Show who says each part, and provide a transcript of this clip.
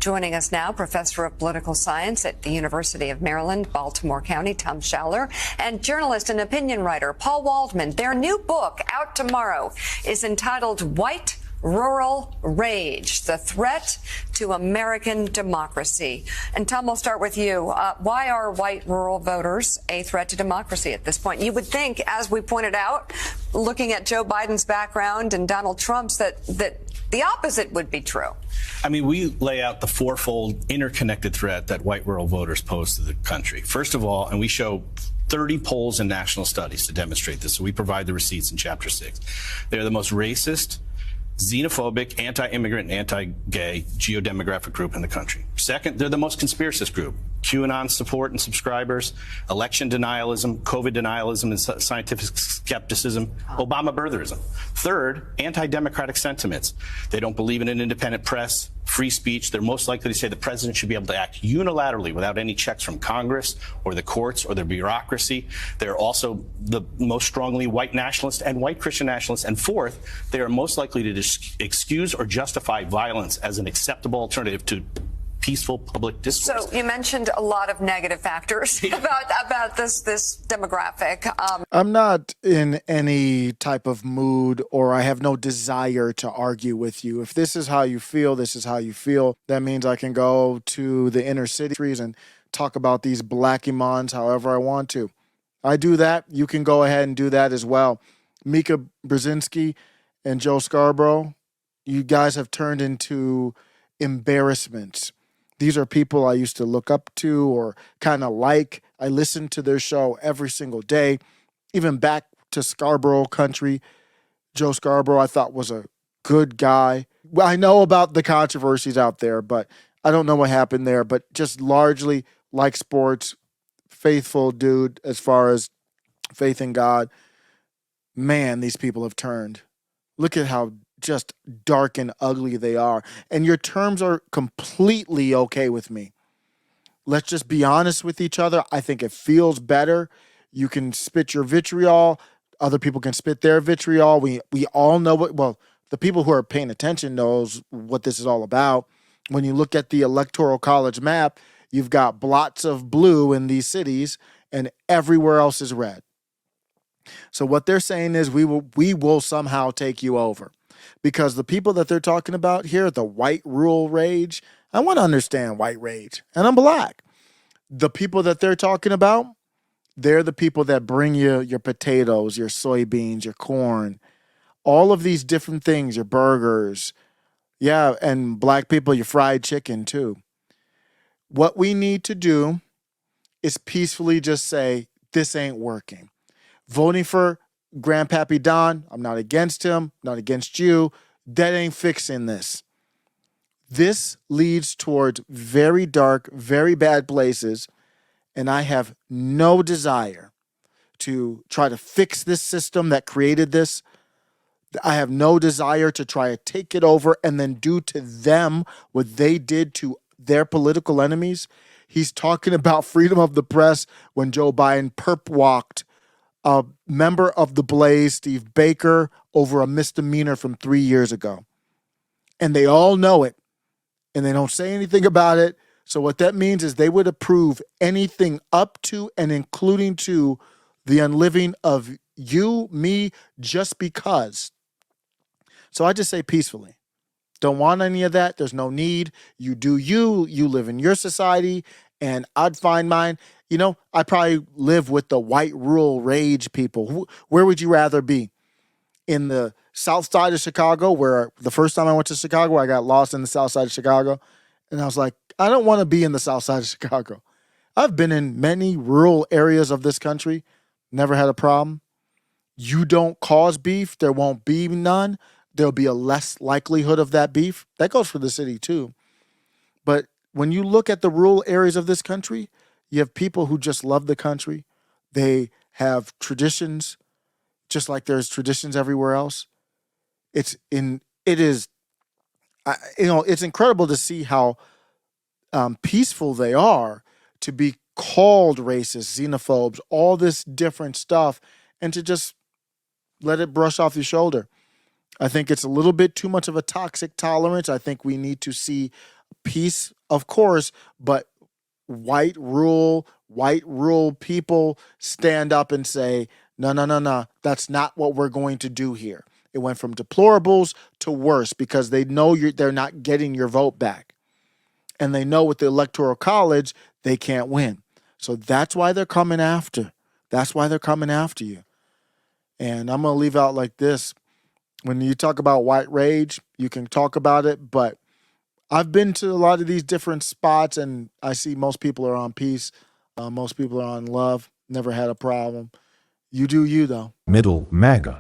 Speaker 1: Joining us now, professor of political science at the University of Maryland, Baltimore County, Tom Schaller, and journalist and opinion writer Paul Waldman. Their new book, out tomorrow, is entitled White Rural Rage, the Threat to American Democracy. And Tom, we'll start with you. Why are white rural voters a threat to democracy at this point? You would think, as we pointed out, looking at Joe Biden's background and Donald Trump's, that the opposite would be true.
Speaker 2: I mean, we lay out the fourfold interconnected threat that white rural voters pose to the country. First of all, and we show 30 polls and national studies to demonstrate this, so we provide the receipts in Chapter 6. They're the most racist, xenophobic, anti-immigrant, and anti-gay geodemographic group in the country. Second, they're the most conspiracist group. QAnon support and subscribers, election denialism, COVID denialism and scientific skepticism, Obama birtherism. Third, anti-democratic sentiments. They don't believe in an independent press, free speech. They're most likely to say the president should be able to act unilaterally without any checks from Congress or the courts or the bureaucracy. They're also the most strongly white nationalist and white Christian nationalists. And fourth, they are most likely to excuse or justify violence as an acceptable alternative to peaceful public discourse.
Speaker 1: So you mentioned a lot of negative factors about this demographic.
Speaker 3: I'm not in any type of mood, or I have no desire to argue with you. If this is how you feel, this is how you feel. That means I can go to the inner cities and talk about these black imams however I want to. I do that. You can go ahead and do that as well. Mika Brzezinski and Joe Scarborough, you guys have turned into embarrassments. These are people I used to look up to or kind of like. I listened to their show every single day, even back to Scarborough country. Joe Scarborough, I thought, was a good guy. Well, I know about the controversies out there, but I don't know what happened there. But just largely like sports, faithful dude as far as faith in God. Man, these people have turned. Look at how just dark and ugly they are. And your terms are completely okay with me. Let's just be honest with each other. I think it feels better. You can spit your vitriol. Other people can spit their vitriol. We all know the people who are paying attention knows what this is all about. When you look at the Electoral College map, you've got blots of blue in these cities and everywhere else is red. So what they're saying is we will somehow take you over. Because the people that they're talking about here, the white rural rage, I want to understand white rage, and I'm black. The people that they're talking about, they're the people that bring you your potatoes, your soybeans, your corn, all of these different things, your burgers. Yeah, and black people, your fried chicken too. What we need to do is peacefully just say, this ain't working. Voting for Grandpappy Don, I'm not against him, not against you. That ain't fixing this. This leads towards very dark, very bad places, and I have no desire to try to fix this system that created this. I have no desire to try to take it over and then do to them what they did to their political enemies. He's talking about freedom of the press when Joe Biden perp walked a member of the Blaze, Steve Baker, over a misdemeanor from 3 years ago. And they all know it, and they don't say anything about it. So what that means is they would approve anything up to and including to the unliving of you, me, just because. So I just say peacefully. Don't want any of that. There's no need. You do you. You live in your society, and I'd find mine. You know, I probably live with the white rural rage people. Where would you rather be? In the south side of Chicago, where the first time I went to Chicago, I got lost in the south side of Chicago. And I was like, I don't want to be in the south side of Chicago. I've been in many rural areas of this country, never had a problem. You don't cause beef, there won't be none. There'll be a less likelihood of that beef. That goes for the city too. But when you look at the rural areas of this country, you have people who just love the country. They have traditions, just like there's traditions everywhere else. It's incredible to see how peaceful they are, to be called racist, xenophobes, all this different stuff, and to just let it brush off your shoulder. I think it's a little bit too much of a toxic tolerance. I think we need to see peace, of course, but white rural people stand up and say, no, no, no, no, that's not what we're going to do here. It went from deplorables to worse because they know they're not getting your vote back. And they know with the Electoral College, they can't win. So that's why they're coming after. That's why they're coming after you. And I'm going to leave out like this. When you talk about white rage, you can talk about it, but I've been to a lot of these different spots and I see most people are on peace. Most people are on love. Never had a problem. You do you, though.
Speaker 4: Middle MAGA.